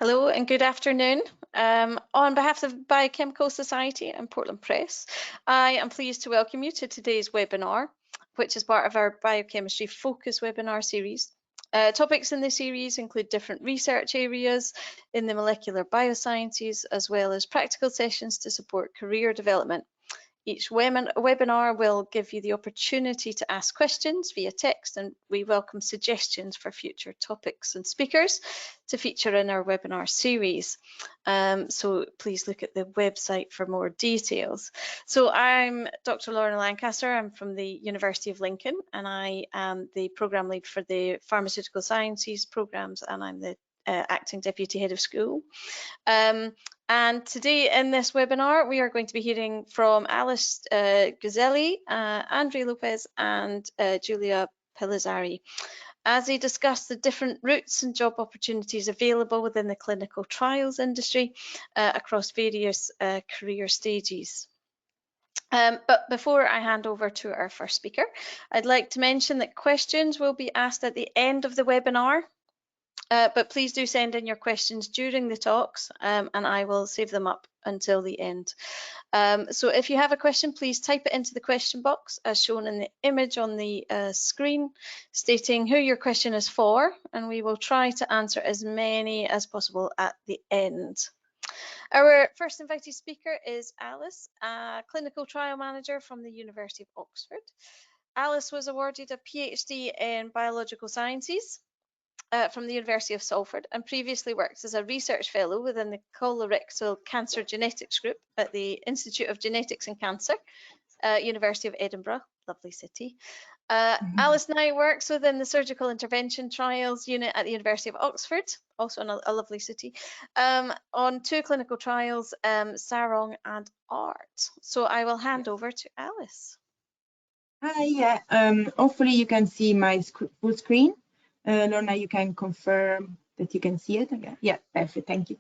Hello and good afternoon. On behalf of the Biochemical Society and Portland Press, I am pleased to welcome you to today's webinar, which is part of our Biochemistry Focus webinar series. Topics in the series include different research areas in the molecular biosciences, as well as practical sessions to support career development. Each webinar will give you the opportunity to ask questions via text, and we welcome suggestions for future topics and speakers to feature in our webinar series. So please look at the website for more details. So I'm Dr. Lorna Lancaster. I'm from the University of Lincoln, and I am the program lead for the Pharmaceutical Sciences programs, and I'm the acting deputy head of school. And today in this webinar, we are going to be hearing from Alice Guazzelli, Andre Lopes, and Giulia Pellizzari as they discuss the different routes and job opportunities available within the clinical trials industry across various career stages. But before I hand over to our first speaker, I'd like to mention that questions will be asked at the end of the webinar. But please do send in your questions during the talks and I will save them up until the end. So if you have a question, please type it into the question box as shown in the image on the screen, stating who your question is for, and we will try to answer as many as possible at the end. Our first invited speaker is Alice, a clinical trial manager from the University of Oxford. Alice was awarded a PhD in biological sciences from the University of Salford, and previously worked as a research fellow within the colorectal cancer genetics group at the Institute of Genetics and Cancer, University of Edinburgh, lovely city. Alice now works within the surgical intervention trials unit at the University of Oxford, also in a lovely city, on two clinical trials, Sarong and ART. So I will hand over to Alice. Hi, yeah. Hopefully you can see my full screen. Lorna, you can confirm that you can see it again? Yeah, perfect, thank you.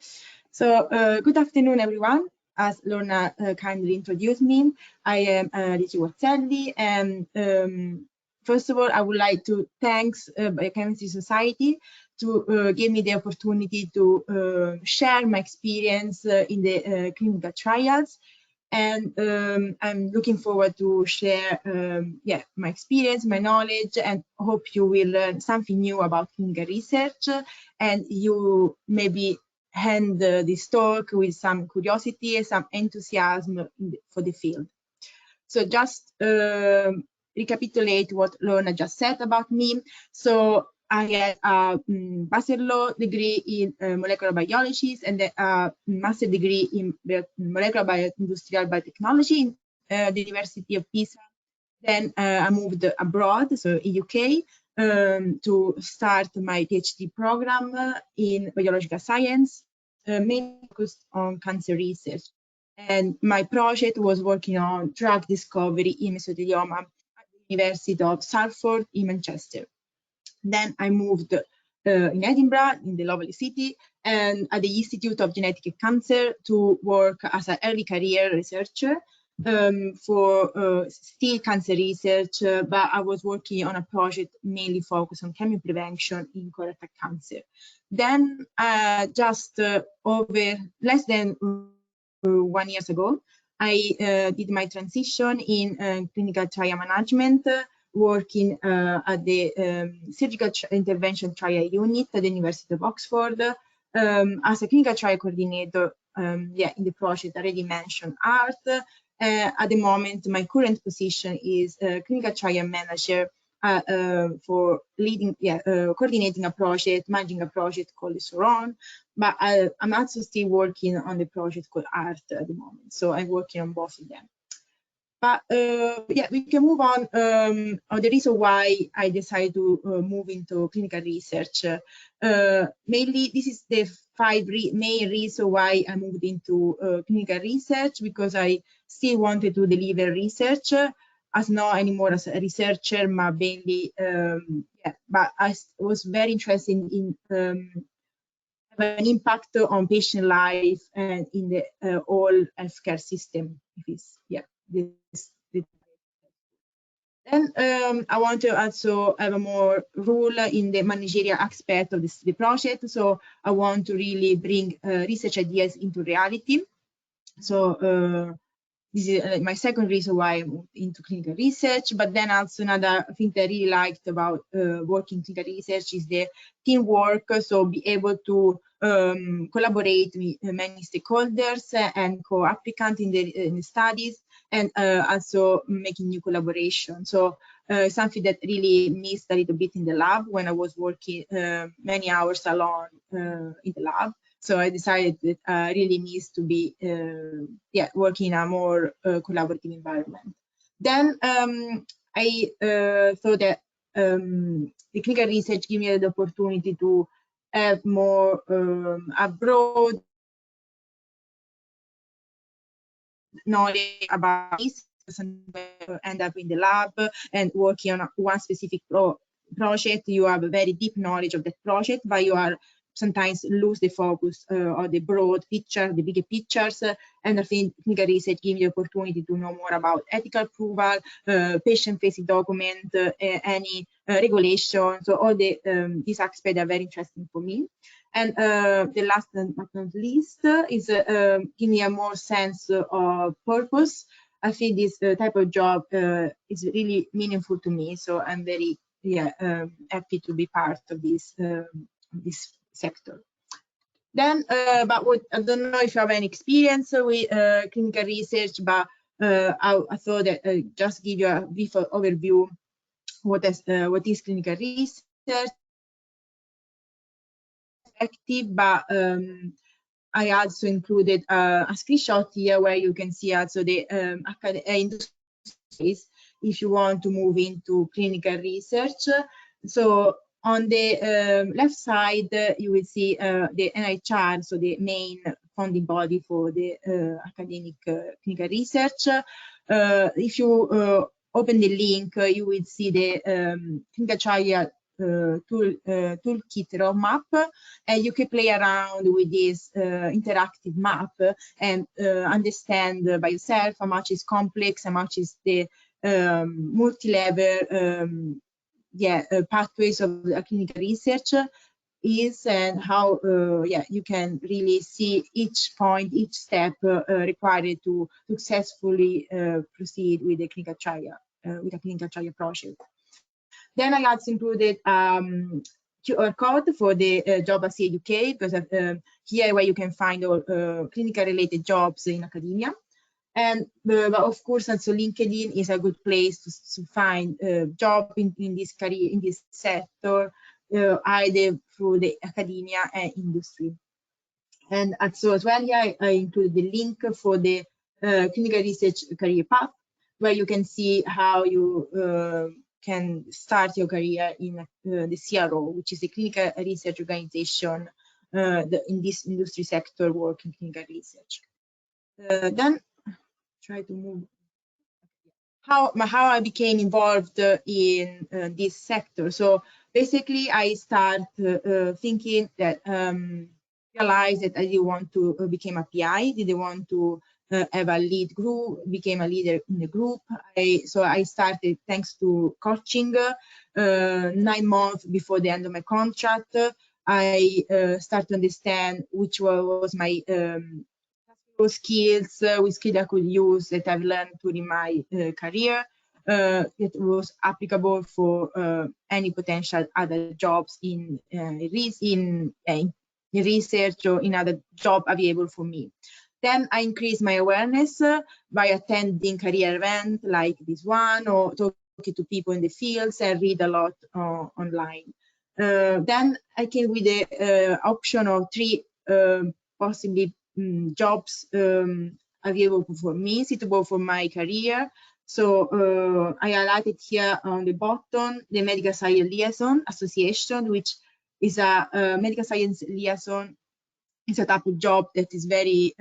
So good afternoon, everyone. As Lorna kindly introduced me, I am Guazzelli, and first of all, I would like to thank Biochemistry Society to give me the opportunity to share my experience in the clinical trials. And I'm looking forward to share my experience, my knowledge, and hope you will learn something new about clinical research, and you maybe end this talk with some curiosity and some enthusiasm for the field. So just recapitulate what Lorna just said about me. So I had a bachelor degree in molecular biology and a master degree in molecular bioindustrial biotechnology in the University of Pisa. Then I moved abroad, so in UK, to start my PhD program in biological science, mainly focused on cancer research. And my project was working on drug discovery in mesothelioma at the University of Salford in Manchester. Then I moved in Edinburgh, in the lovely city, and at the Institute of Genetic Cancer to work as an early career researcher for still cancer research, but I was working on a project mainly focused on chemoprevention in colorectal cancer. Then just over less than 1 year ago, I did my transition in clinical trial management, working at the surgical intervention trial unit at the University of Oxford as a clinical trial coordinator in the project already mentioned, ART. At the moment, my current position is clinical trial manager for leading, coordinating a project, managing a project called Sarong, but I'm also still working on the project called ART at the moment. So I'm working on both of them. But yeah, we can move on. The reason why I decided to move into clinical research. Mainly, this is the main reason why I moved into clinical research, because I still wanted to deliver research, as not anymore as a researcher, but mainly, but I was very interested in have an impact on patient life and in the whole healthcare system. Then I want to also have a more role in the managerial aspect of the project. So I want to really bring research ideas into reality. So this is my second reason why I'm into clinical research. But then also another thing that I really liked about working in clinical research is the teamwork. So be able to collaborate with many stakeholders and co-applicants in the studies, and also making new collaboration. So something that really missed a little bit in the lab when I was working many hours alone in the lab. So I decided that I really needs to be working in a more collaborative environment. Then I thought that the clinical research gave me the opportunity to have more a broad knowledge about this, end up in the lab and working on one specific project. You have a very deep knowledge of that project, but you are sometimes lose the focus on the broad picture, the bigger pictures. And I think clinical research gives you the opportunity to know more about ethical approval, patient-facing document, any regulation. So all the these aspects are very interesting for me. And the last but not least is give me a more sense of purpose. I think this type of job is really meaningful to me. So I'm very happy to be part of this sector. Then, but what, I don't know if you have any experience with clinical research, but I thought that just give you a brief overview what is clinical research. But I also included a screenshot here where you can see also the industries if you want to move into clinical research. So on the left side, you will see the NIHR, so the main funding body for the academic clinical research. If you open the link, you will see the clinical trial toolkit roadmap, and you can play around with this interactive map and understand by yourself how much is complex, how much is the multi-level pathways of clinical research is, and how you can really see each point, each step required to successfully proceed with the clinical trial, with a clinical trial project. Then I also included QR code for the job at CRUK, because here where you can find all clinical related jobs in academia. And but of course, also LinkedIn is a good place to find job in this career, in this sector, either through the academia and industry. And also as well here, I included the link for the clinical research career path, where you can see how you can start your career in the CRO, which is a clinical research organization in this industry sector working clinical research. Then try to move. How I became involved in this sector. So basically, I started thinking that realized that I didn't want to become a PI, didn't want to have a lead group, became a leader in the group. So I started, thanks to coaching, 9 months before the end of my contract. I started to understand which was my skills, which skills I could use that I've learned during my career that was applicable for any potential other jobs in research or in other job available for me. Then I increased my awareness by attending career events like this one, or talking to people in the fields, and read a lot online. Then I came with the option of 3 possibly jobs available for me, suitable for my career. So I highlighted here on the bottom the Medical Science Liaison Association, which is a medical science liaison. It's a type of job that is very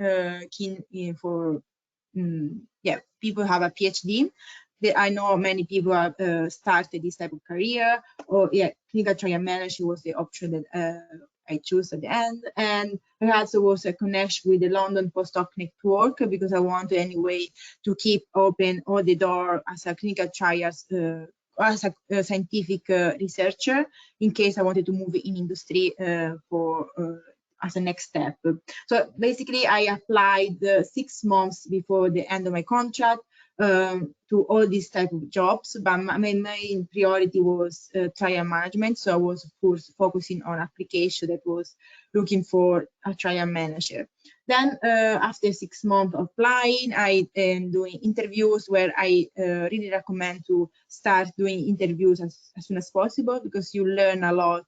keen for people who have a PhD. I know many people have started this type of career, or clinical trial manager was the option that I chose at the end. And I also was a connection with the London postdoc network because I wanted anyway to keep open all the door as a clinical trials, as a scientific researcher, in case I wanted to move in industry as a next step. So basically, I applied 6 months before the end of my contract to all these type of jobs, but my main priority was trial management. So I was, of course, focusing on application that was looking for a trial manager. Then after 6 months of applying, I am doing interviews where I really recommend to start doing interviews as soon as possible, because you learn a lot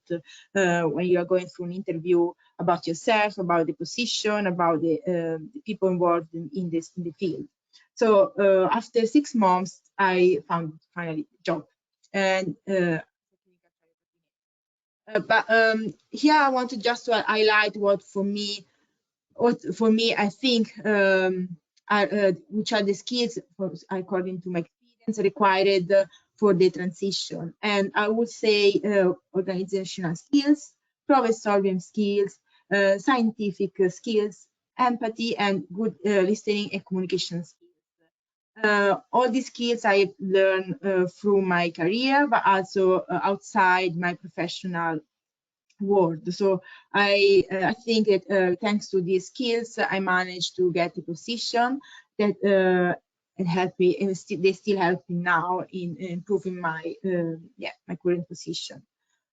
when you are going through an interview about yourself, about the position, about the people involved in the field. So after 6 months, I found finally a job. And here I wanted just to highlight what for me I think which are the skills, according to my experience, required for the transition. And I would say organizational skills, problem-solving skills, scientific skills, empathy, and good listening and communication skills. All these skills I learned through my career, but also outside my professional world. So I think that thanks to these skills, I managed to get a position that and help me, and they still help me now in improving my my current position.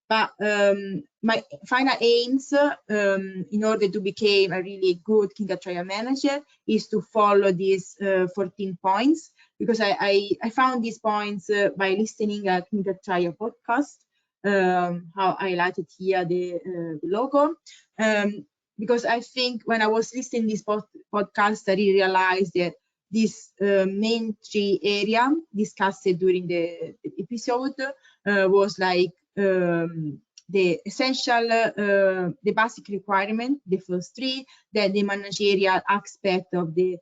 But my final aims, in order to become a really good clinical trial manager, is to follow these 14 points, because I found these points by listening a clinical trial podcast. How I highlighted here the logo, because I think when I was listening this podcast, I really realized that this main 3 area discussed during the episode was like the essential, the basic requirement, the first 3, then the managerial aspect of the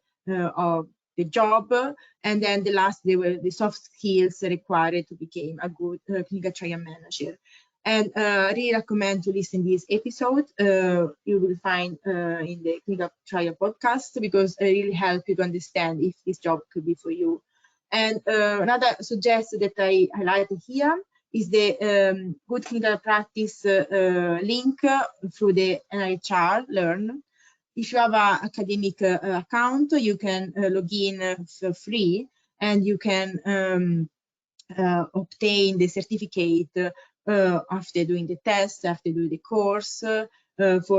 job, and then the last, they were the soft skills required to become a good clinical trial manager. And I really recommend to listen to this episode. You will find in the clinical trial podcast, because it really helps you to understand if this job could be for you. And another suggestion that I highlighted here is the good clinical practice link through the NIHR Learn. If you have an academic account, you can log in for free, and you can obtain the certificate after doing the test, after doing the course for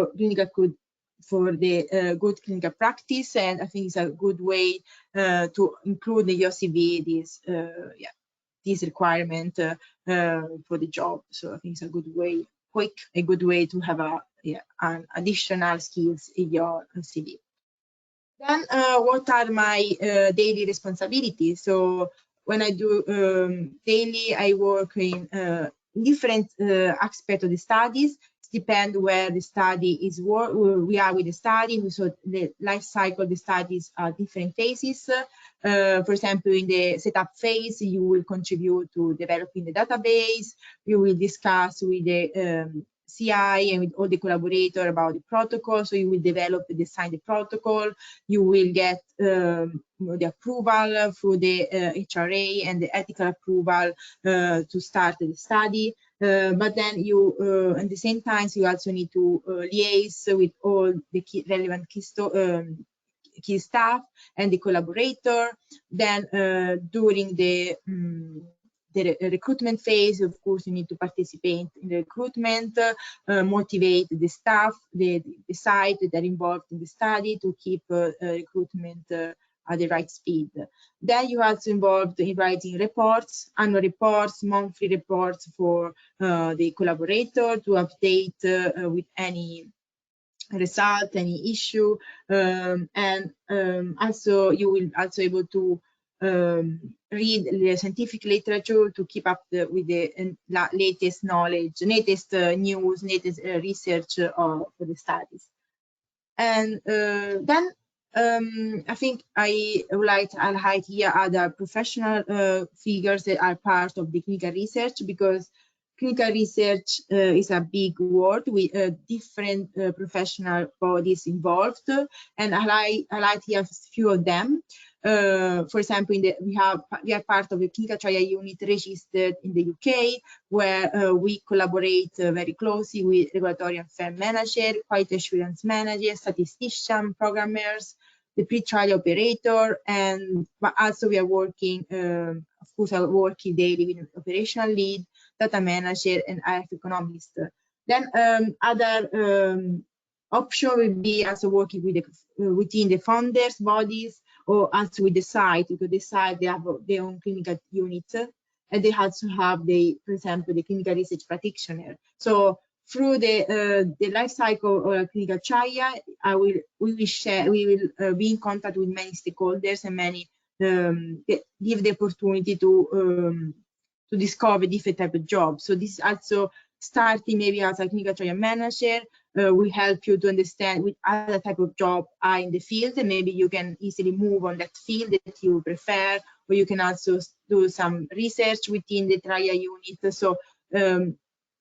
the good clinical practice. And I think it's a good way to include in your CV this requirement for the job. So I think it's a good way, a good way to have an additional skills in your CV. Then what are my daily responsibilities? So when I do daily, I work in different aspects of the studies. It depends where the study is, we are with the study. So the life cycle of the studies are different phases. For example, in the setup phase, you will contribute to developing the database. You will discuss with the CI and with all the collaborators about the protocol. So you will develop and design the protocol. You will get the approval through the HRA and the ethical approval to start the study. But then you, at the same time, you also need to liaise with all the relevant key staff and the collaborator. Then during the recruitment phase, of course, you need to participate in the recruitment, motivate the staff, the site that are involved in the study to keep recruitment at the right speed. Then you are also involved in writing reports, annual reports, monthly reports for the collaborator to update with any result, any issue, and also you will also able to read the scientific literature to keep up with the latest knowledge, latest news, latest research for the studies. And then I think I would like to highlight here other professional figures that are part of the clinical research, because clinical research is a big word with different professional bodies involved, and I highlight here a few of them. For example, we are part of a clinical trial unit registered in the UK, where we collaborate very closely with regulatory affairs manager, quality assurance manager, statistician, programmers, the pre-trial operator, but also we are working, of course, I'm working daily with an operational lead, data manager, and IF economist. Then other option will be also working with within the founders bodies, or also with the site, because the site, they have their own clinical unit, and they also have for example, the clinical research practitioner. So through the life cycle of a clinical trial, we will be in contact with many stakeholders, and many give the opportunity to discover different type of jobs. So this also starting maybe as a clinical trial manager will help you to understand which other type of job are in the field, and maybe you can easily move on that field that you prefer, or you can also do some research within the trial unit. So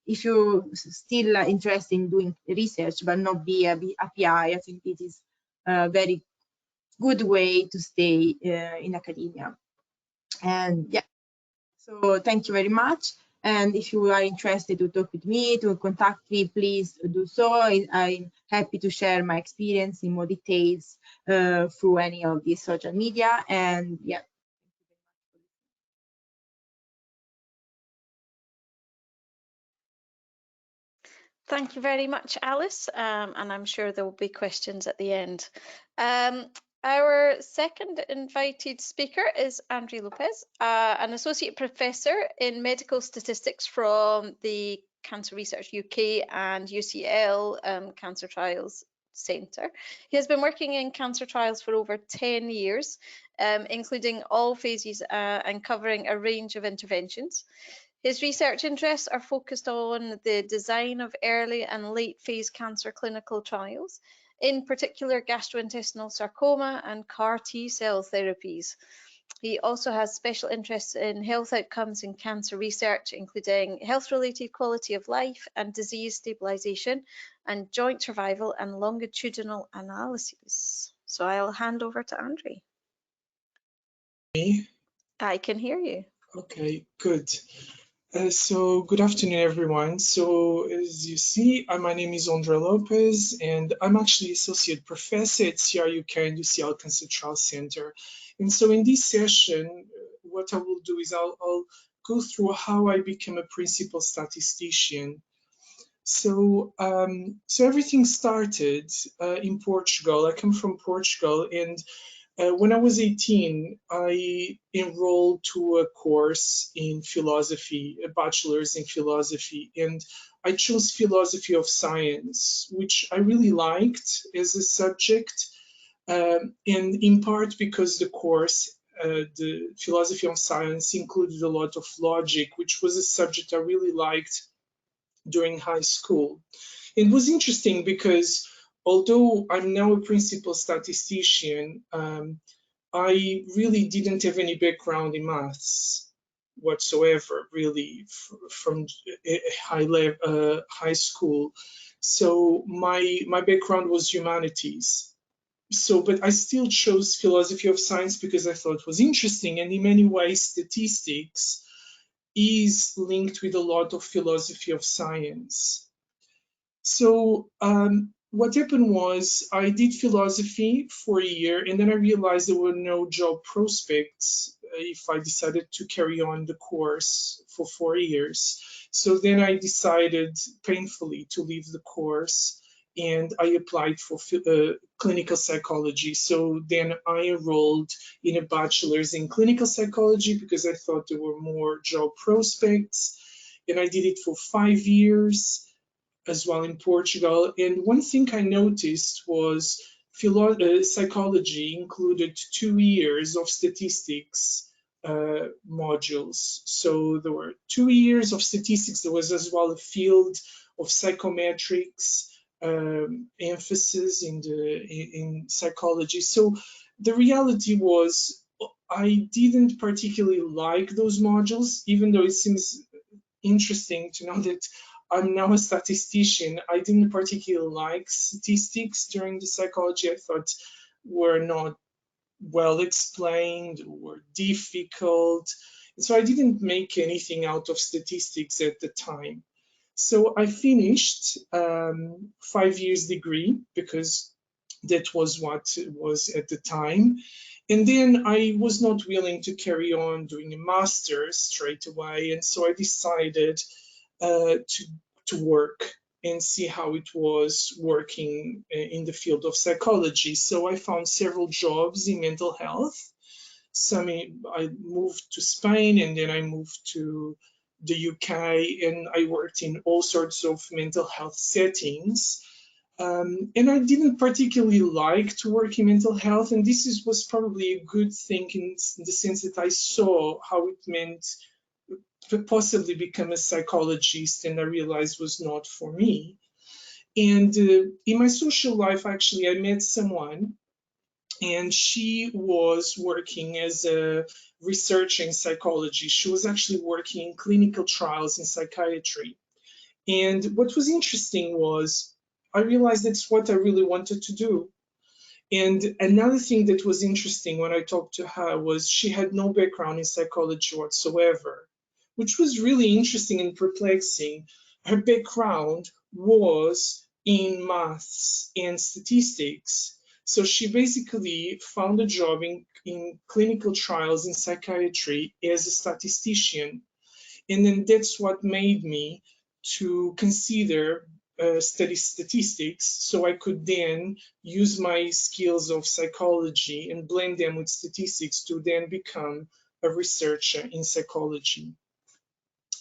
if you're still interested in doing research but not be a PI, I think this is a very good way to stay in academia. And yeah, so thank you very much. And if you are interested to talk with me, to contact me, please do so. I'm happy to share my experience in more details through any of these social media. And yeah. Thank you very much, Alice, and I'm sure there will be questions at the end. Our second invited speaker is Andre Lopes, an associate professor in medical statistics from the Cancer Research UK and UCL Cancer Trials Centre. He has been working in cancer trials for over 10 years, including all phases and covering a range of interventions. His research interests are focused on the design of early and late phase cancer clinical trials, in particular gastrointestinal sarcoma and CAR T-cell therapies. He also has special interests in health outcomes in cancer research, including health-related quality of life and disease stabilization, and joint survival and longitudinal analyses. So I'll hand over to Andre. Me? I can hear you. Okay, good. So good afternoon, everyone. So as you see, my name is Andre Lopes, and I'm actually associate professor at CRUK and UCL Cancer Trial Center. And so in this session, what I will do is I'll go through how I became a principal statistician. So, so everything started in Portugal. I come from Portugal, and when I was 18, I enrolled to a course in philosophy, a bachelor's in philosophy, and I chose philosophy of science, which I really liked as a subject, and in part because the course, the philosophy of science, included a lot of logic, which was a subject I really liked during high school. It was interesting because although I'm now a principal statistician, I really didn't have any background in maths whatsoever, really, from high school. So my background was humanities. So, but I still chose philosophy of science because I thought it was interesting, and in many ways, statistics is linked with a lot of philosophy of science. So what happened was I did philosophy for a year, and then I realized there were no job prospects if I decided to carry on the course for 4 years. So then I decided painfully to leave the course, and I applied for clinical psychology. So then I enrolled in a bachelor's in clinical psychology because I thought there were more job prospects, and I did it for 5 years as well in Portugal. And one thing I noticed was psychology included 2 years of statistics modules. So there were 2 years of statistics. There was as well a field of psychometrics emphasis in psychology. So the reality was I didn't particularly like those modules, even though it seems interesting to know that I'm now a statistician. I didn't particularly like statistics during the psychology. I thought were not well explained or difficult. So I didn't make anything out of statistics at the time. So I finished 5 years degree because that was what it was at the time. And then I was not willing to carry on doing a master's straight away. And so I decided to work and see how it was working in the field of psychology. So I found several jobs in mental health. I moved to Spain, and then I moved to the UK, and I worked in all sorts of mental health settings. And I didn't particularly like to work in mental health, and this was probably a good thing in the sense that I saw how it meant to possibly become a psychologist, and I realized was not for me. And in my social life, actually, I met someone, and she was working as a researcher in psychology. She was actually working in clinical trials in psychiatry. And what was interesting was I realized that's what I really wanted to do. And another thing that was interesting when I talked to her was she had no background in psychology whatsoever, which was really interesting and perplexing. Her background was in maths and statistics. So she basically found a job in clinical trials in psychiatry as a statistician. And then that's what made me to consider study statistics, so I could then use my skills of psychology and blend them with statistics to then become a researcher in psychology.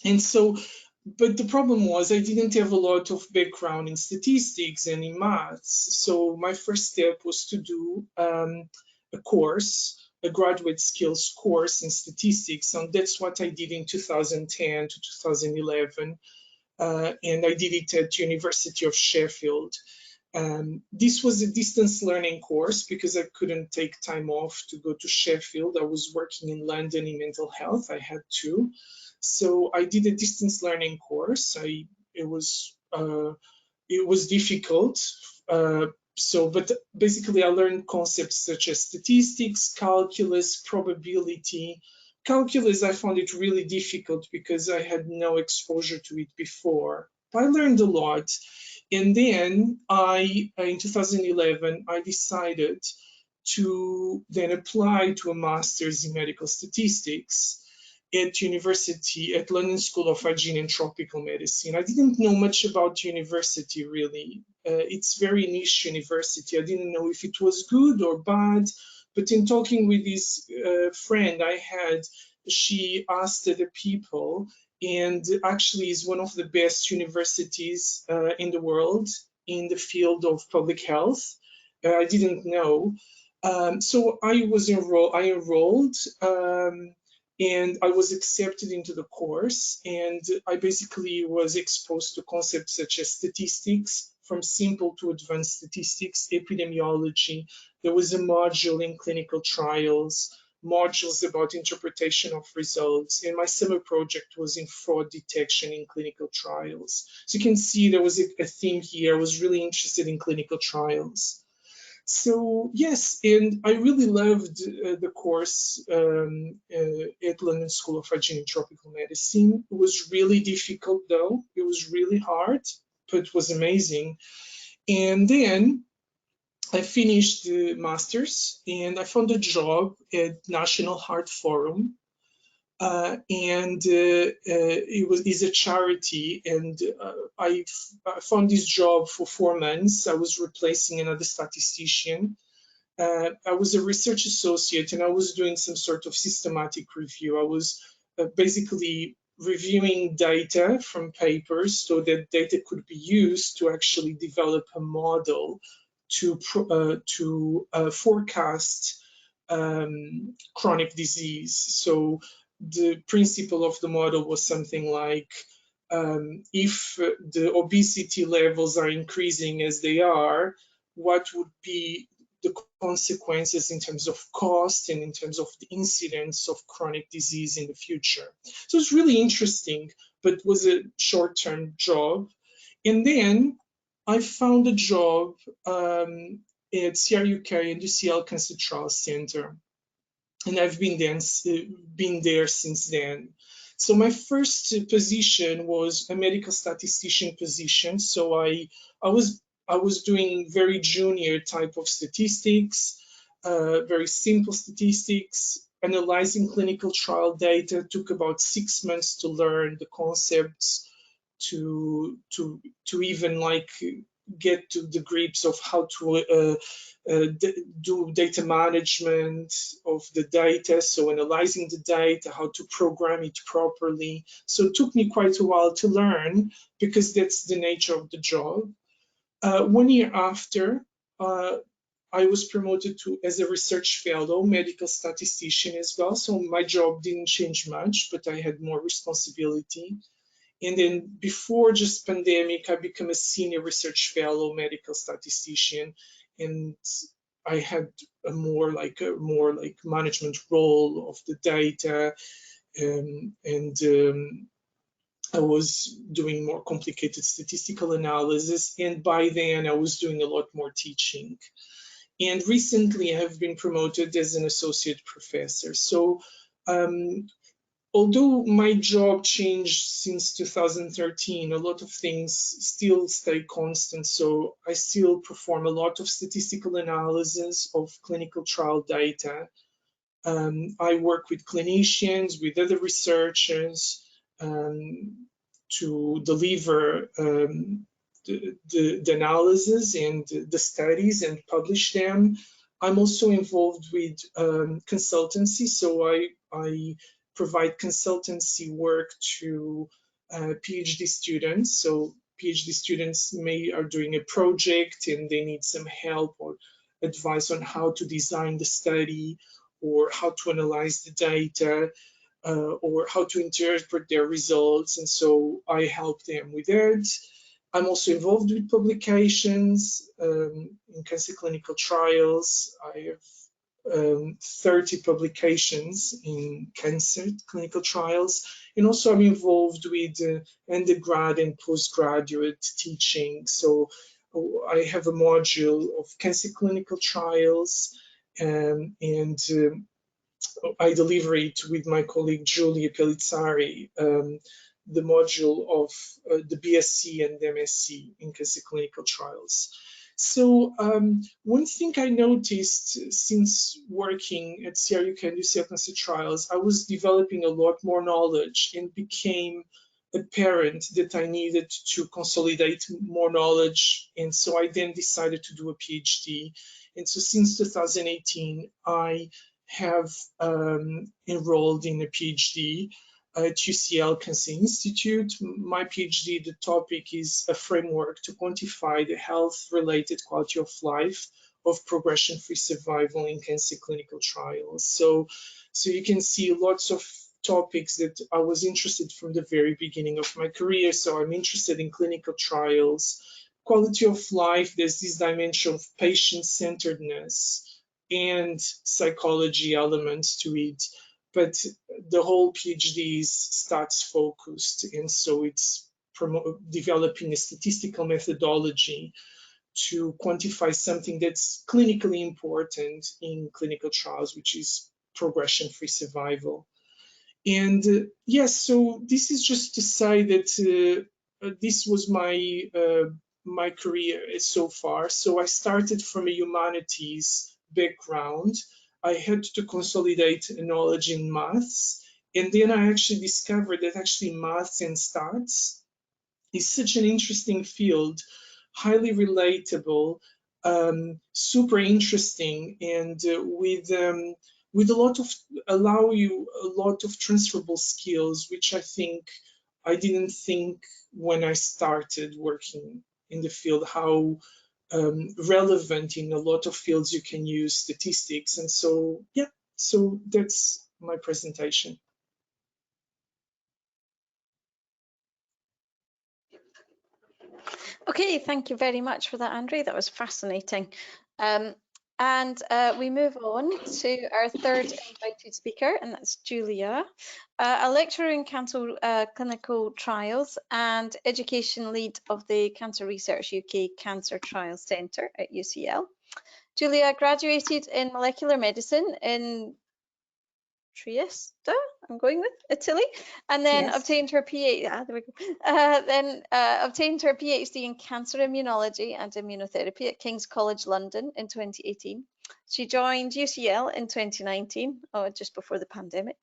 And so, but the problem was I didn't have a lot of background in statistics and in maths. So my first step was to do a course, a graduate skills course in statistics. And that's what I did in 2010 to 2011. And I did it at University of Sheffield. This was a distance learning course because I couldn't take time off to go to Sheffield. I was working in London in mental health. I had to. So I did a distance learning course. It was difficult. But basically I learned concepts such as statistics, calculus, probability. Calculus, I found it really difficult because I had no exposure to it before. I learned a lot. And then in 2011, I decided to then apply to a master's in medical statistics at London School of Hygiene and Tropical Medicine. I didn't know much about the university, really. It's very niche university. I didn't know if it was good or bad. But in talking with this friend I had, she asked the people, and actually is one of the best universities in the world in the field of public health. I didn't know. So I enrolled, and I was accepted into the course, and I basically was exposed to concepts such as statistics, from simple to advanced statistics, epidemiology. There was a module in clinical trials, modules about interpretation of results, and my summer project was in fraud detection in clinical trials. So you can see there was a theme here. I was really interested in clinical trials. So yes, and I really loved the course at London School of Hygiene and Tropical Medicine. It was really difficult though. It was really hard, but it was amazing. And then I finished the master's and I found a job at National Heart Forum. Is a charity, and I found this job for 4 months. I was replacing another statistician. I was a research associate, and I was doing some sort of systematic review. I was basically reviewing data from papers so that data could be used to actually develop a model to forecast chronic disease. So the principle of the model was something like, if the obesity levels are increasing as they are, what would be the consequences in terms of cost and in terms of the incidence of chronic disease in the future. So it's really interesting but was a short-term job. And then I found a job at CRUK and UCL Cancer Trial Center, and I've been there since then. So my first position was a medical statistician position. So I was doing very junior type of statistics, very simple statistics. Analyzing clinical trial data took about 6 months to learn the concepts, to even like get to the grips of how to do data management of the data, so analyzing the data, how to program it properly. So it took me quite a while to learn, because that's the nature of the job. 1 year after, I was promoted as a research fellow, medical statistician as well. So my job didn't change much, but I had more responsibility. And then before just pandemic, I became a senior research fellow, medical statistician, and I had a more like management role of the data, I was doing more complicated statistical analysis. And by then, I was doing a lot more teaching. And recently, I have been promoted as an associate professor. So although my job changed since 2013, a lot of things still stay constant. So I still perform a lot of statistical analysis of clinical trial data. I work with clinicians, with other researchers to deliver the analysis and the studies and publish them. I'm also involved with consultancy. So I provide consultancy work to PhD students. So PhD students are doing a project and they need some help or advice on how to design the study, or how to analyze the data, or how to interpret their results. And so I help them with that. I'm also involved with publications in cancer clinical trials. I have 30 publications in cancer clinical trials. And also I'm involved with undergrad and postgraduate teaching. So I have a module of cancer clinical trials, and I deliver it with my colleague Giulia Pellizzari, the module of the BSc and MSc in cancer clinical trials. So one thing I noticed since working at CRUK and UCL Cancer Trials, I was developing a lot more knowledge, and became apparent that I needed to consolidate more knowledge. And so I then decided to do a PhD. And so since 2018, I have enrolled in a PhD at UCL Cancer Institute. My PhD, the topic is a framework to quantify the health-related quality of life of progression-free survival in cancer clinical trials. So you can see lots of topics that I was interested from the very beginning of my career. So I'm interested in clinical trials, quality of life. There's this dimension of patient-centeredness and psychology elements to it, but the whole PhD is stats focused, and so it's developing a statistical methodology to quantify something that's clinically important in clinical trials, which is progression-free survival. And yes, so this is just to say that this was my career so far. So I started from a humanities background. I had to consolidate knowledge in maths, and then I actually discovered that actually maths and stats is such an interesting field, highly relatable, super interesting, and with allow you a lot of transferable skills, which I think I didn't think when I started working in the field, how relevant in a lot of fields you can use statistics. And so, yeah, so that's my presentation. Okay, thank you very much for that, Andre. That was fascinating. And we move on to our third invited speaker, and that's Giulia, a lecturer in cancer clinical trials and education lead of the Cancer Research UK Cancer Trials Centre at UCL. Giulia graduated in molecular medicine in Trieste, I'm going with Italy, and then obtained her PhD. There we go. Obtained her PhD in cancer immunology and immunotherapy at King's College London in 2018. She joined UCL in 2019, just before the pandemic,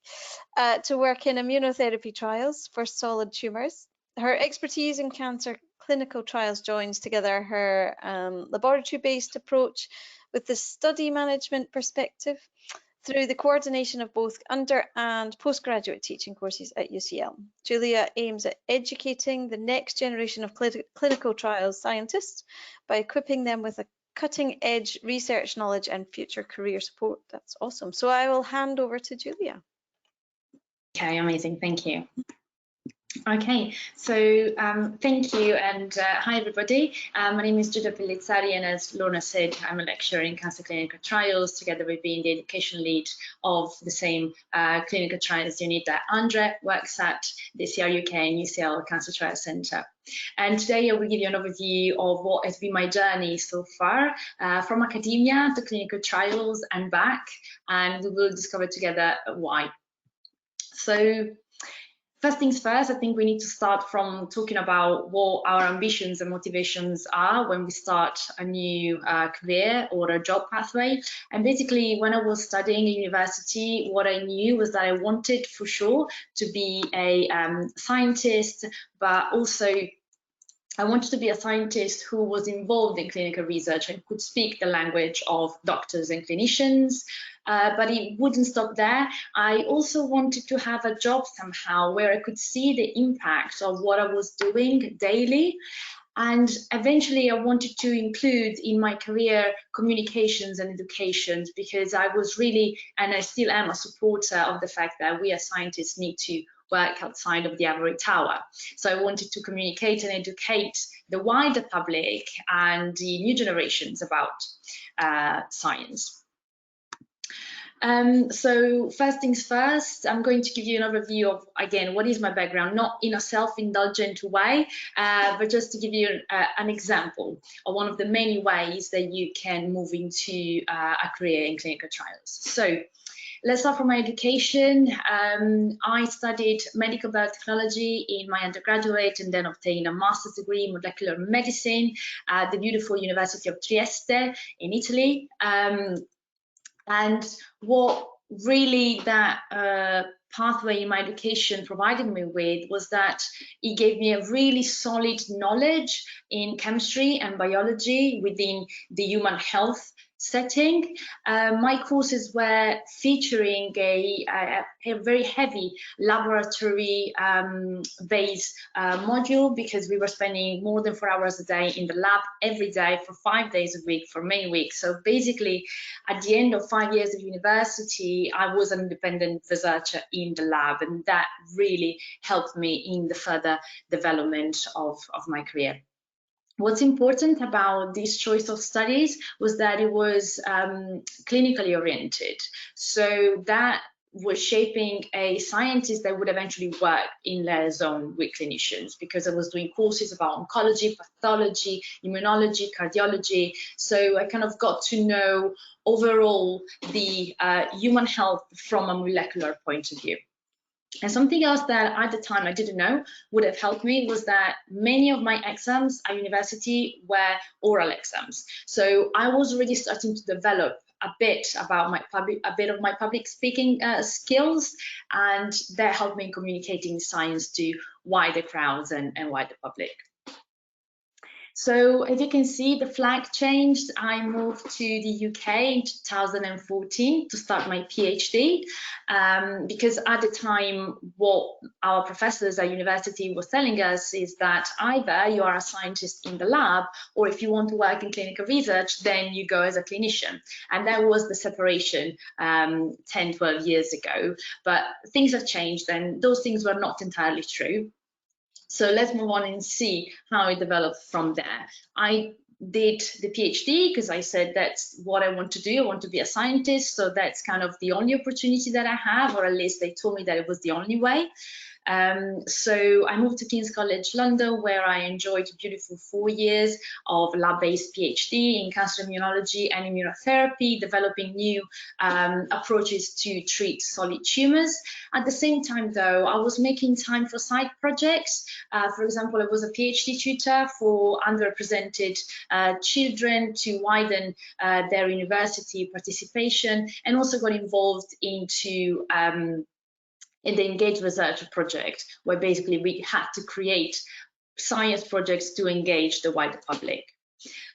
to work in immunotherapy trials for solid tumours. Her expertise in cancer clinical trials joins together her laboratory-based approach with the study management perspective through the coordination of both under and postgraduate teaching courses at UCL. Giulia aims at educating the next generation of clinical trials scientists by equipping them with a cutting-edge research knowledge and future career support. That's awesome. So I will hand over to Giulia. Okay, amazing. Thank you. Okay, so thank you, and hi everybody. My name is Giulia Pellizzari, and as Lorna said, I'm a lecturer in cancer clinical trials, together with being the education lead of the same clinical trials unit that Andre works at, the CRUK and UCL Cancer Trials Centre. And today I will give you an overview of what has been my journey so far, from academia to clinical trials and back, and we will discover together why. So, first things first, I think we need to start from talking about what our ambitions and motivations are when we start a new career or a job pathway. And basically, when I was studying in university, what I knew was that I wanted for sure to be a scientist, but also I wanted to be a scientist who was involved in clinical research and could speak the language of doctors and clinicians. But it wouldn't stop there. I also wanted to have a job somehow where I could see the impact of what I was doing daily. And eventually I wanted to include in my career communications and education, because I was really, and I still am, a supporter of the fact that we as scientists need to work outside of the ivory tower. So I wanted to communicate and educate the wider public and the new generations about science. So first things first, I'm going to give you an overview of, again, what is my background, not in a self-indulgent way, but just to give you an example of one of the many ways that you can move into a career in clinical trials. So let's start from my education. I studied medical biotechnology in my undergraduate and then obtained a master's degree in molecular medicine at the beautiful University of Trieste in Italy. And what really that pathway in my education provided me with was that it gave me a really solid knowledge in chemistry and biology within the human health setting. My courses were featuring a very heavy laboratory based module, because we were spending more than 4 hours a day in the lab every day for 5 days a week for many weeks. So basically, at the end of 5 years of university, I was an independent researcher in the lab, and that really helped me in the further development of my career. What's important about this choice of studies was that it was clinically oriented. So that was shaping a scientist that would eventually work in liaison with clinicians, because I was doing courses about oncology, pathology, immunology, cardiology. So I kind of got to know overall the human health from a molecular point of view. And something else that at the time I didn't know would have helped me was that many of my exams at university were oral exams. So I was already starting to develop a bit about my public speaking skills, and that helped me in communicating science to wider crowds and wider public. So as you can see, the flag changed. I moved to the UK in 2014 to start my PhD, because at the time, what our professors at university was telling us is that either you are a scientist in the lab, or if you want to work in clinical research, then you go as a clinician. And that was the separation 10, 12 years ago. But things have changed, and those things were not entirely true. So let's move on and see how it developed from there. I did the PhD because I said that's what I want to do. I want to be a scientist, so that's kind of the only opportunity that I have, or at least they told me that it was the only way. So I moved to King's College London, where I enjoyed a beautiful 4 years of lab-based PhD in cancer immunology and immunotherapy, developing new approaches to treat solid tumors. At the same time, though, I was making time for side projects. For example, I was a PhD tutor for underrepresented children to widen their university participation, and also got involved into in the Engage Research project, where basically we had to create science projects to engage the wider public.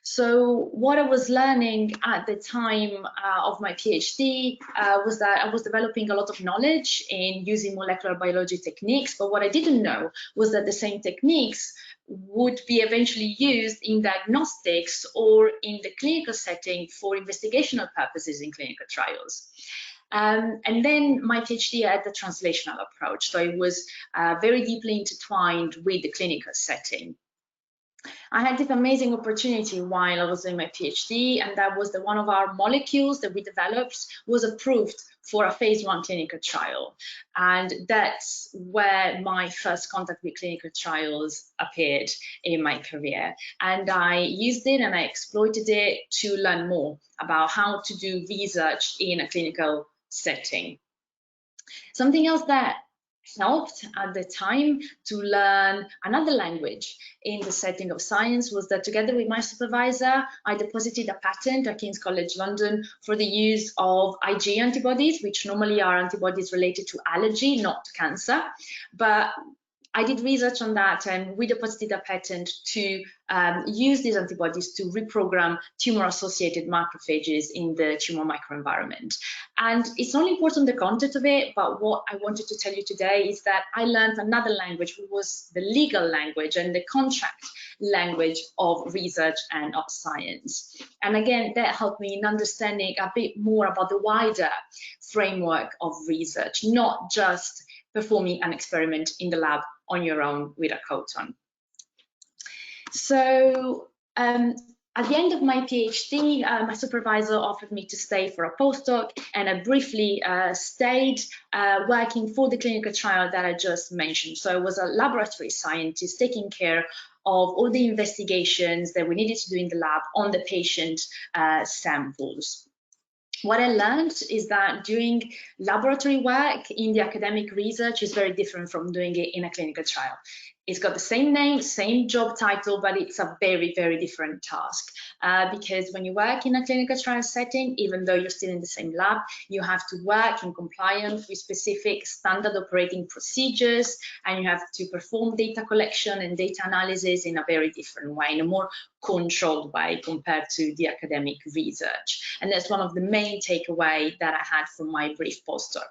So what I was learning at the time of my PhD was that I was developing a lot of knowledge in using molecular biology techniques, but what I didn't know was that the same techniques would be eventually used in diagnostics or in the clinical setting for investigational purposes in clinical trials. And then my PhD had the translational approach, so it was very deeply intertwined with the clinical setting. I had this amazing opportunity while I was doing my PhD, and that was that one of our molecules that we developed was approved for a phase 1 clinical trial. And that's where my first contact with clinical trials appeared in my career. And I used it and I exploited it to learn more about how to do research in a clinical setting. Something else that helped at the time to learn another language in the setting of science was that together with my supervisor, I deposited a patent at King's College London for the use of Ig antibodies, which normally are antibodies related to allergy, not cancer. But I did research on that, and we deposited a patent to use these antibodies to reprogram tumor-associated macrophages in the tumor microenvironment. And it's not important the content of it, but what I wanted to tell you today is that I learned another language, which was the legal language and the contract language of research and of science. And again, that helped me in understanding a bit more about the wider framework of research, not just performing an experiment in the lab on your own with a coat on. So at the end of my PhD, my supervisor offered me to stay for a postdoc, and I briefly stayed working for the clinical trial that I just mentioned. So I was a laboratory scientist taking care of all the investigations that we needed to do in the lab on the patient samples. What I learned is that doing laboratory work in the academic research is very different from doing it in a clinical trial. It's got the same name, same job title, but it's a very, very different task. Because when you work in a clinical trial setting, even though you're still in the same lab, you have to work in compliance with specific standard operating procedures, and you have to perform data collection and data analysis in a very different way, in a more controlled way compared to the academic research. And that's one of the main takeaways that I had from my brief postdoc.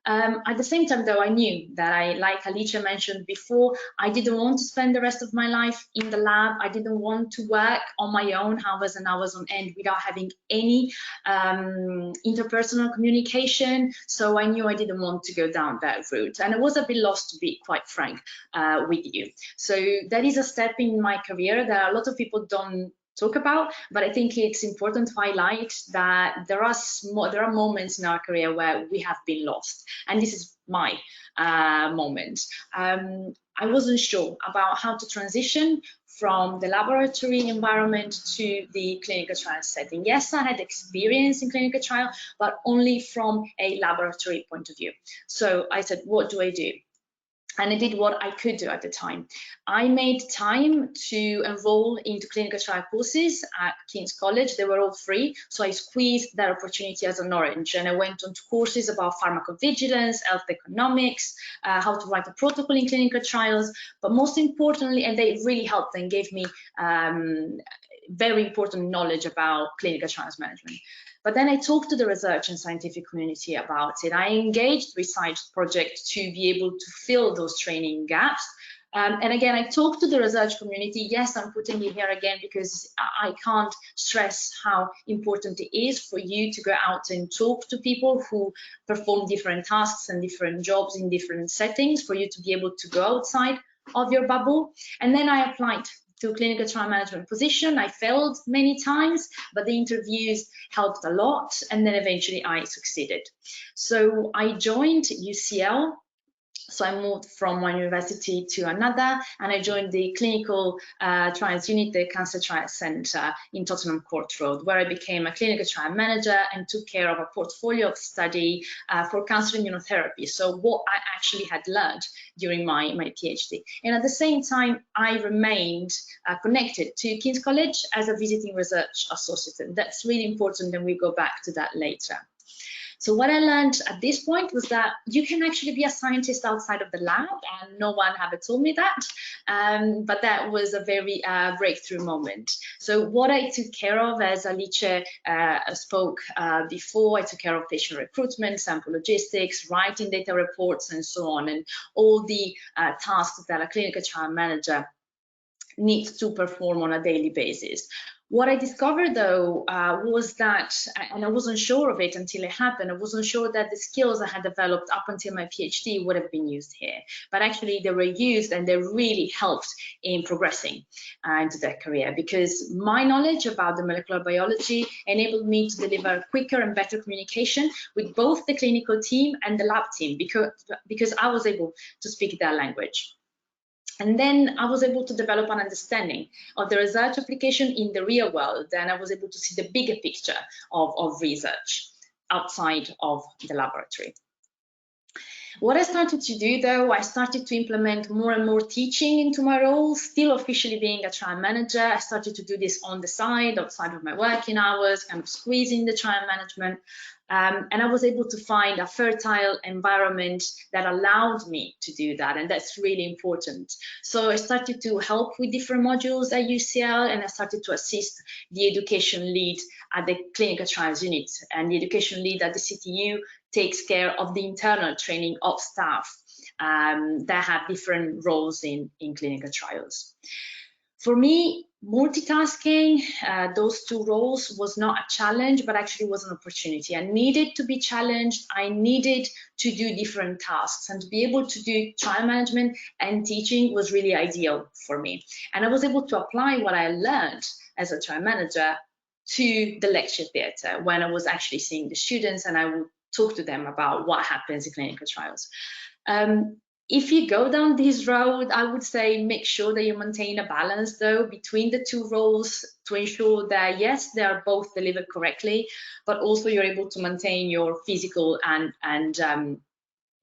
At the same time, though, I knew that like Alicia mentioned before, I didn't want to spend the rest of my life in the lab. I didn't want to work on my own hours and hours on end without having any interpersonal communication. So I knew I didn't want to go down that route. And I was a bit lost, to be quite frank with you. So that is a step in my career that a lot of people don't talk about, but I think it's important to highlight that there are moments in our career where we have been lost, and this is my moment. I wasn't sure about how to transition from the laboratory environment to the clinical trial setting. Yes, I had experience in clinical trial, but only from a laboratory point of view. So I said, what do I do? And I did what I could do at the time. I made time to enroll into clinical trial courses at King's College. They were all free, so I squeezed that opportunity as an orange, and I went on to courses about pharmacovigilance, health economics, how to write a protocol in clinical trials, but most importantly, and they really helped and gave me very important knowledge about clinical trials management. But then I talked to the research and scientific community about it. I engaged with science projects to be able to fill those training gaps. And again, I talked to the research community. Yes, I'm putting it here again because I can't stress how important it is for you to go out and talk to people who perform different tasks and different jobs in different settings, for you to be able to go outside of your bubble. And then I applied to clinical trial management position. I failed many times, but the interviews helped a lot, and then eventually I succeeded. So I joined UCL. So I moved from one university to another, and I joined the clinical trials unit, the Cancer Trial Center in Tottenham Court Road, where I became a clinical trial manager and took care of a portfolio of study for cancer immunotherapy. So what I actually had learned during my PhD. And at the same time, I remained connected to King's College as a visiting research associate. And that's really important, and we'll go back to that later. So what I learned at this point was that you can actually be a scientist outside of the lab, and no one ever told me that, but that was a very breakthrough moment. So what I took care of, as Alice spoke before, I took care of patient recruitment, sample logistics, writing data reports, and so on, and all the tasks that a clinical trial manager needs to perform on a daily basis. What I discovered, though, was that, and I wasn't sure of it until it happened, I wasn't sure that the skills I had developed up until my PhD would have been used here. But actually, they were used, and they really helped in progressing into their career, because my knowledge about the molecular biology enabled me to deliver quicker and better communication with both the clinical team and the lab team, because I was able to speak their language. And then I was able to develop an understanding of the research application in the real world, and I was able to see the bigger picture of research outside of the laboratory. What I started to do, though, I started to implement more and more teaching into my role, still officially being a trial manager. I started to do this on the side, outside of my working hours, kind of squeezing the trial management. And I was able to find a fertile environment that allowed me to do that, and that's really important. So I started to help with different modules at UCL, and I started to assist the education lead at the clinical trials unit, and the education lead at the CTU takes care of the internal training of staff that have different roles in clinical trials. For me, multitasking those two roles was not a challenge, but actually was an opportunity. I needed to be challenged. I needed to do different tasks, and to be able to do trial management and teaching was really ideal for me. And I was able to apply what I learned as a trial manager to the lecture theatre when I was actually seeing the students, and I would talk to them about what happens in clinical trials. If you go down this road, I would say make sure that you maintain a balance, though, between the two roles, to ensure that, yes, they are both delivered correctly, but also you're able to maintain your physical and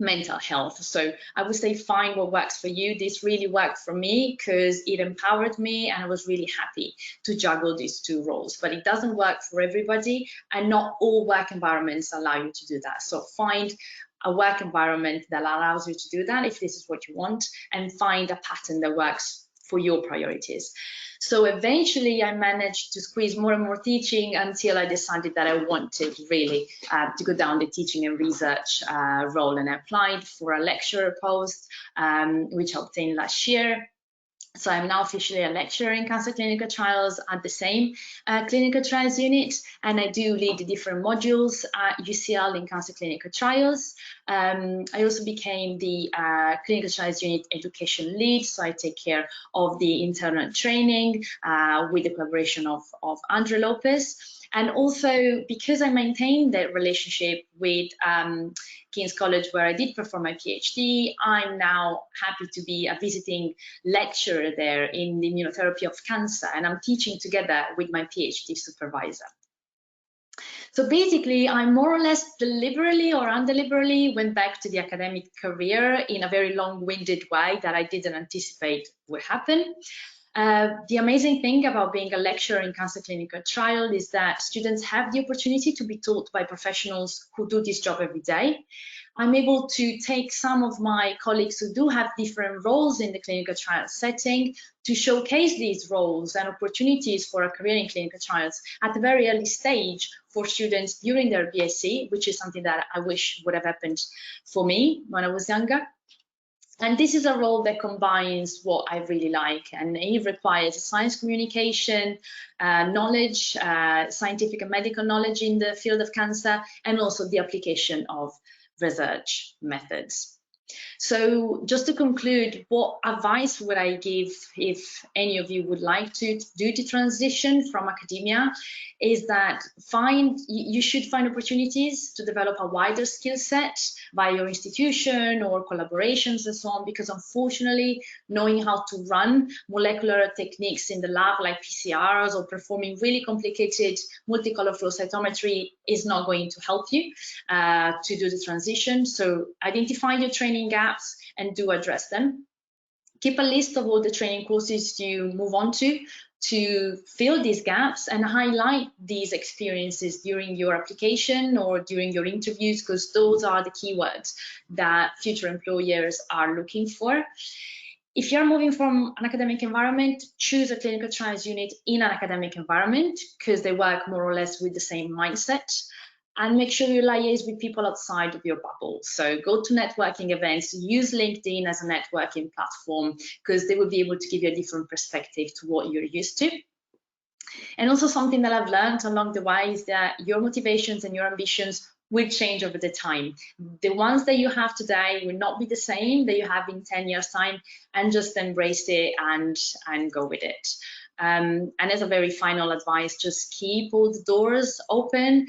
mental health. So I would say find what works for you. This really worked for me because it empowered me, and I was really happy to juggle these two roles. But it doesn't work for everybody, and not all work environments allow you to do that. So find a work environment that allows you to do that if this is what you want, and find a pattern that works for your priorities. So eventually I managed to squeeze more and more teaching until I decided that I wanted really to go down the teaching and research role, and I applied for a lecturer post, which I obtained last year. So I'm now officially a lecturer in cancer clinical trials at the same clinical trials unit, and I do lead the different modules at UCL in cancer clinical trials. I also became the clinical trials unit education lead, so I take care of the internal training with the collaboration of Dr Lopes. And also, because I maintained that relationship with King's College, where I did perform my PhD, I'm now happy to be a visiting lecturer there in the immunotherapy of cancer, and I'm teaching together with my PhD supervisor. So basically, I more or less deliberately or undeliberately went back to the academic career in a very long-winded way that I didn't anticipate would happen. The amazing thing about being a lecturer in cancer clinical trial is that students have the opportunity to be taught by professionals who do this job every day. I'm able to take some of my colleagues who do have different roles in the clinical trial setting to showcase these roles and opportunities for a career in clinical trials at a very early stage for students during their BSc, which is something that I wish would have happened for me when I was younger. And this is a role that combines what I really like, and it requires science communication, knowledge, scientific and medical knowledge in the field of cancer, and also the application of research methods. So just to conclude, what advice would I give if any of you would like to do the transition from academia is that you should find opportunities to develop a wider skill set by your institution or collaborations and so on, because unfortunately, knowing how to run molecular techniques in the lab like PCRs or performing really complicated multicolor flow cytometry is not going to help you to do the transition. So identify your training gaps and do address them. Keep a list of all the training courses you move on to fill these gaps and highlight these experiences during your application or during your interviews, because those are the keywords that future employers are looking for. If you're moving from an academic environment, choose a clinical trials unit in an academic environment because they work more or less with the same mindset. And make sure you liaise with people outside of your bubble. So go to networking events, use LinkedIn as a networking platform, because they will be able to give you a different perspective to what you're used to. And also something that I've learned along the way is that your motivations and your ambitions will change over the time. The ones that you have today will not be the same that you have in 10 years time, and just embrace it and go with it. And as a very final advice, just keep all the doors open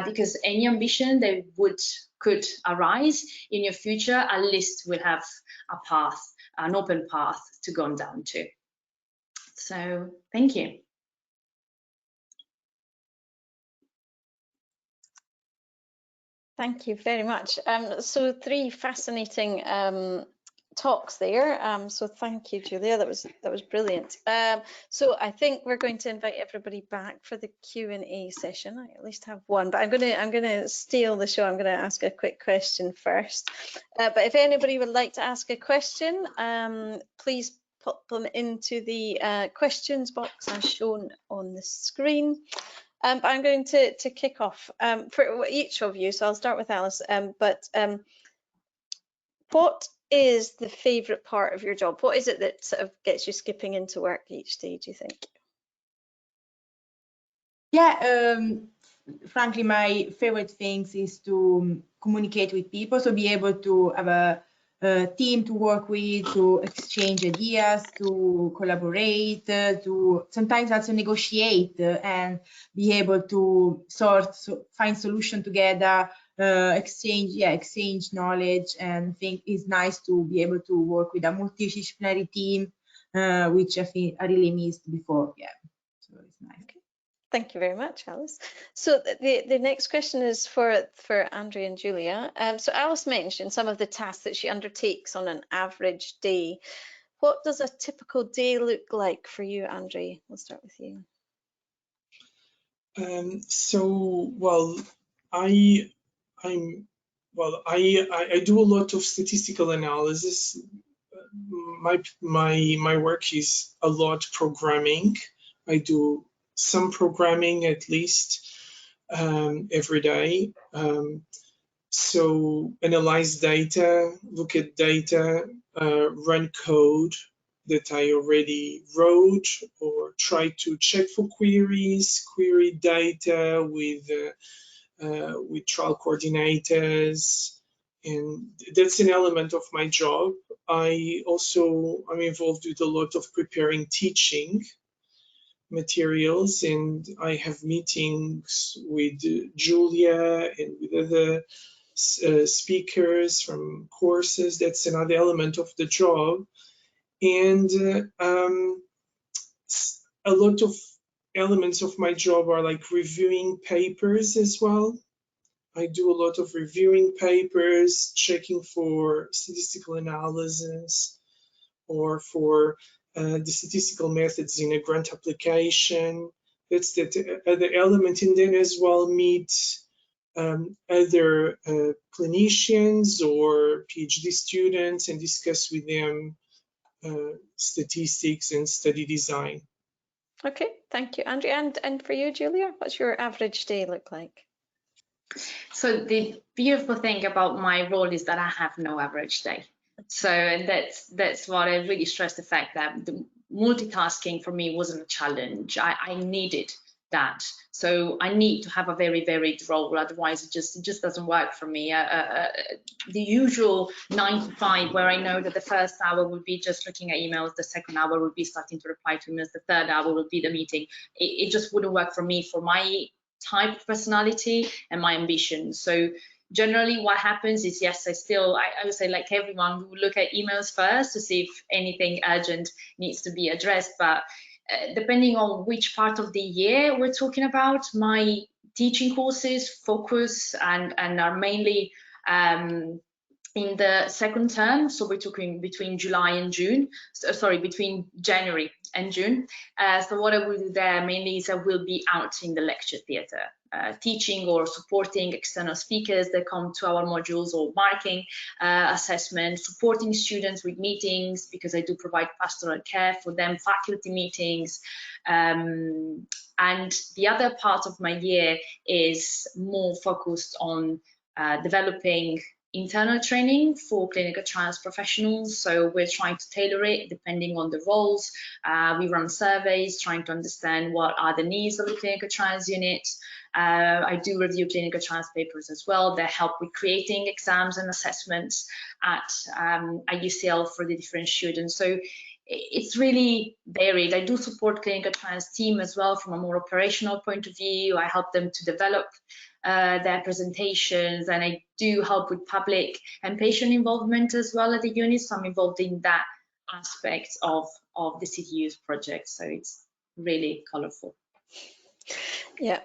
because any ambition that could arise in your future, at least will have a path, an open path to go down to. So thank you. Thank you very much. So 3 fascinating talks there. So thank you, Giulia. That was brilliant. So I think we're going to invite everybody back for the Q&A session. I at least have one, but I'm gonna steal the show. I'm gonna ask a quick question first. But if anybody would like to ask a question, please pop them into the questions box as shown on the screen. But I'm going to kick off for each of you. So I'll start with Alice. What is the favourite part of your job? What is it that sort of gets you skipping into work each day, do you think? Yeah, frankly, my favorite things is to communicate with people, so be able to have a team to work with, to exchange ideas, to collaborate, to sometimes also negotiate and be able to find solution together, exchange knowledge, and think it's nice to be able to work with a multidisciplinary team, which I think I really missed before. Yeah, so it's nice. Okay. Thank you very much, Alice. So the next question is for Andrea and Giulia. So Alice mentioned some of the tasks that she undertakes on an average day. What does a typical day look like for you, Andrea? We'll start with you. I do a lot of statistical analysis. My work is a lot programming. I do some programming at least every day. So analyze data, look at data, run code that I already wrote, or try to check for queries, query data with trial coordinators, and that's an element of my job. I'm involved with a lot of preparing teaching materials, and I have meetings with Giulia and with other speakers from courses. That's another element of the job. And a lot of elements of my job are like reviewing papers as well. I do a lot of reviewing papers, checking for statistical analysis or for the statistical methods in a grant application. That's the other element. And then as well meet other clinicians or PhD students and discuss with them statistics and study design. Okay, thank you, Andrea. And for you, Giulia, what's your average day look like? So the beautiful thing about my role is that I have no average day. So that's what I really stress, the fact that the multitasking for me wasn't a challenge. I needed that. So I need to have a very varied role, otherwise it just doesn't work for me. The usual 9 to 5, where I know that the first hour would be just looking at emails, the second hour would be starting to reply to emails, the third hour would be the meeting. It just wouldn't work for me, for my type of personality and my ambition. So generally what happens is, yes, I would say, like everyone, we will look at emails first to see if anything urgent needs to be addressed, but depending on which part of the year we're talking about, my teaching courses focus and are mainly in the second term. So we're talking between July and June, between January and June. So what I will do there mainly is I will be out in the lecture theatre, teaching or supporting external speakers that come to our modules, or marking assessment, supporting students with meetings, because I do provide pastoral care for them, faculty meetings. And the other part of my year is more focused on developing internal training for clinical trials professionals. So we're trying to tailor it depending on the roles. We run surveys trying to understand what are the needs of the clinical trials unit. I do review clinical trials papers as well that help with creating exams and assessments at UCL for the different students. So it's really varied. I do support clinical trials team as well from a more operational point of view. I help them to develop their presentations, and I do help with public and patient involvement as well at the unit. So I'm involved in that aspect of the CTU's project. So it's really colourful. Yeah,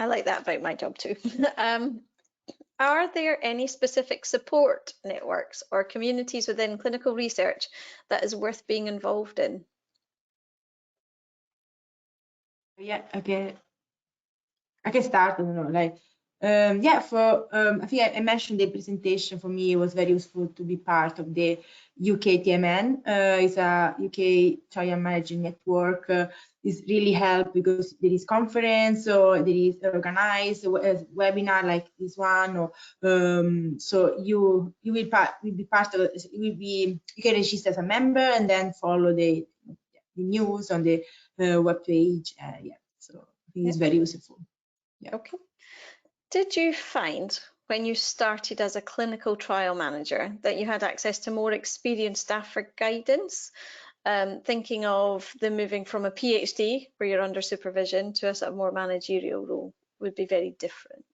I like that about my job too. Are there any specific support networks or communities within clinical research that is worth being involved in? Yeah, okay. I can start. I don't know, like, yeah, I think I mentioned the presentation. For me, it was very useful to be part of the UK TMN. It's a UK trial managing network. It's really helped because there is conference, or there is organized webinar like this one, or so you will be part of it. You can register as a member and then follow the news on the web page. Yeah, so I think it's very useful. Yeah. Okay. Did you find when you started as a clinical trial manager that you had access to more experienced staff for guidance? Thinking of the moving from a PhD, where you're under supervision, to a sort of more managerial role would be very different.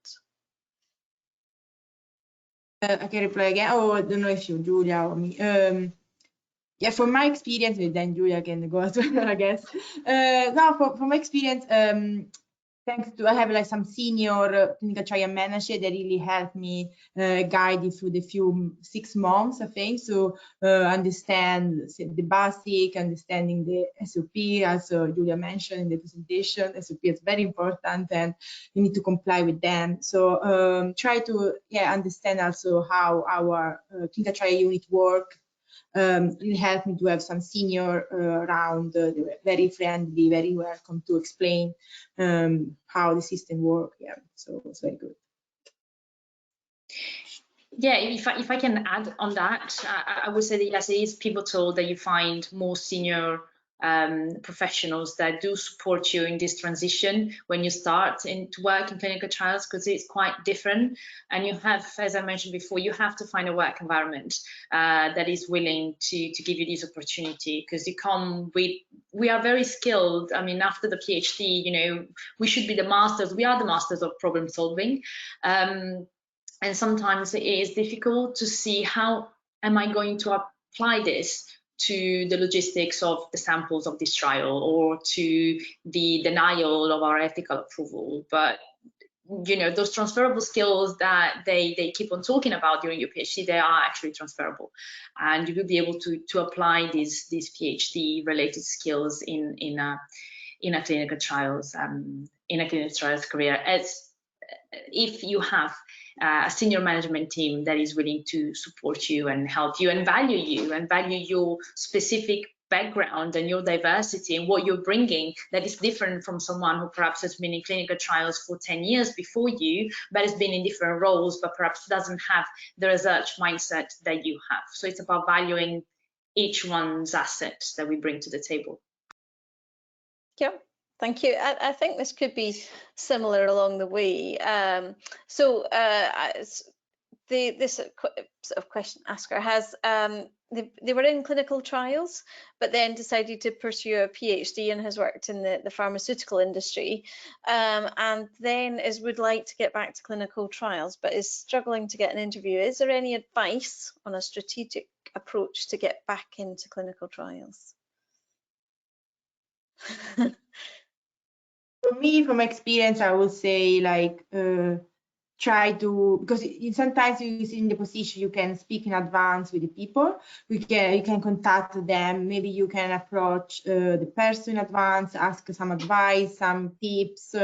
I can reply again. Oh, I don't know if you, Giulia, or me. Yeah, from my experience, then Giulia can go as well, I guess. No, from my experience, thanks to I have like some senior clinical trial manager that really helped me guide you through the 6 months, I think. So understand the basic, understanding the SOP, as Giulia mentioned in the presentation. SOP is very important, and you need to comply with them. So try to understand also how our clinical trial unit work. It helped me to have some senior around, they were very friendly, very welcome to explain how the system works. Yeah, so it's very good. Yeah, if I can add on that, I would say that yes, it is pivotal that you find more senior professionals that do support you in this transition when you start to work in clinical trials, because it's quite different. And you have, as I mentioned before, you have to find a work environment that is willing to give you this opportunity, because you come with, we are very skilled. I mean, after the PhD, you know, we should be the masters. We are the masters of problem solving. And sometimes it is difficult to see how am I going to apply this to the logistics of the samples of this trial, or to the denial of our ethical approval. But you know, those transferable skills that they keep on talking about during your PhD, they are actually transferable, and you will be able to apply these PhD related skills in a clinical trials career, as if you have a senior management team that is willing to support you and help you and value your specific background and your diversity and what you're bringing, that is different from someone who perhaps has been in clinical trials for 10 years before you, but has been in different roles, but perhaps doesn't have the research mindset that you have. So it's about valuing each one's assets that we bring to the table. Yeah, Thank you. I think this could be similar along the way. This sort of question asker has they were in clinical trials, but then decided to pursue a PhD and has worked in the pharmaceutical industry, and then would like to get back to clinical trials, but is struggling to get an interview. Is there any advice on a strategic approach to get back into clinical trials? For me, from experience, I would say like try to, because sometimes you see in the position you can speak in advance with the people. You can contact them. Maybe you can approach the person in advance, ask some advice, some tips,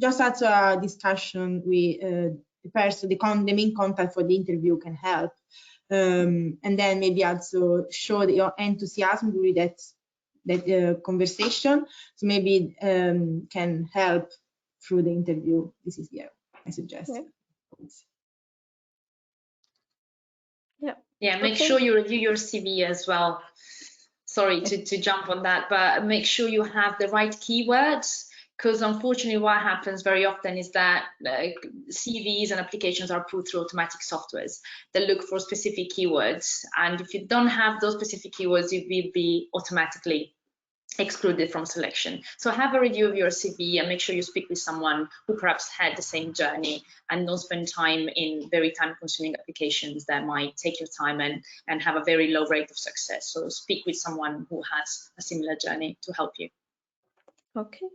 just as a discussion with the person, the main contact for the interview can help. And then maybe also show your enthusiasm during that conversation, so maybe can help through the interview. This is I suggest. Yeah, make sure you review your CV as well. Sorry to jump on that, but make sure you have the right keywords, because unfortunately what happens very often is that CVs and applications are put through automatic softwares that look for specific keywords, and if you don't have those specific keywords, you will be automatically excluded from selection. So have a review of your CV and make sure you speak with someone who perhaps had the same journey, and don't spend time in very time-consuming applications that might take your time and have a very low rate of success. So speak with someone who has a similar journey to help you. Okay,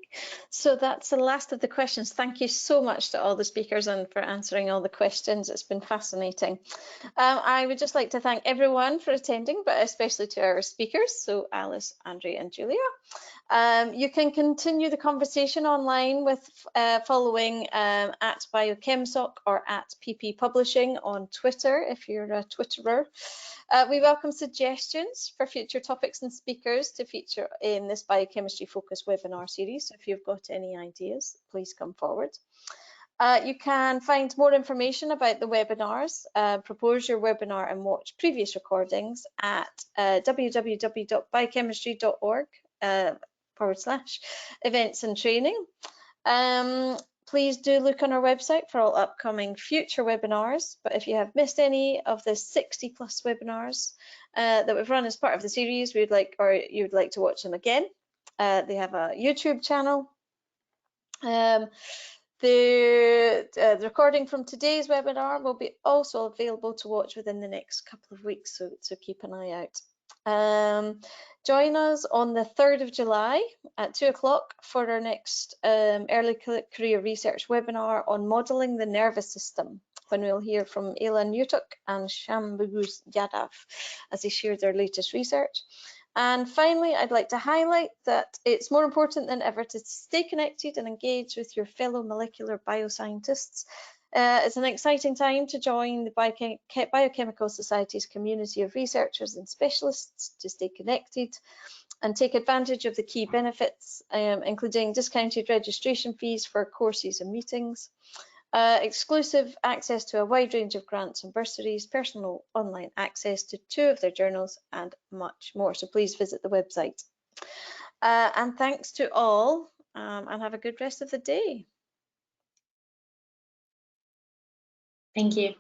so that's the last of the questions. Thank you so much to all the speakers and for answering all the questions. It's been fascinating. I would just like to thank everyone for attending, but especially to our speakers, so Alice, Andrea and Giulia. You can continue the conversation online with following at BiochemSoc or at PP Publishing on Twitter if you're a Twitterer. We welcome suggestions for future topics and speakers to feature in this Biochemistry Focus webinar series. So if you've got any ideas, please come forward. You can find more information about the webinars, propose your webinar and watch previous recordings at www.biochemistry.org/events and training. Please do look on our website for all upcoming future webinars, but if you have missed any of the 60+ webinars that we've run as part of the series, you'd like to watch them again, they have a YouTube channel. The recording from today's webinar will be also available to watch within the next couple of weeks, so keep an eye out. Join us on the 3rd of July at 2 o'clock for our next early career research webinar on modelling the nervous system, when we'll hear from Ela Newtok and Shambhu Yadav as they share their latest research. And finally, I'd like to highlight that it's more important than ever to stay connected and engage with your fellow molecular bioscientists. It's an exciting time to join the Biochemical Society's community of researchers and specialists to stay connected and take advantage of the key benefits, including discounted registration fees for courses and meetings, exclusive access to a wide range of grants and bursaries, personal online access to 2 of their journals, and much more. So please visit the website. And thanks to all, and have a good rest of the day. Thank you.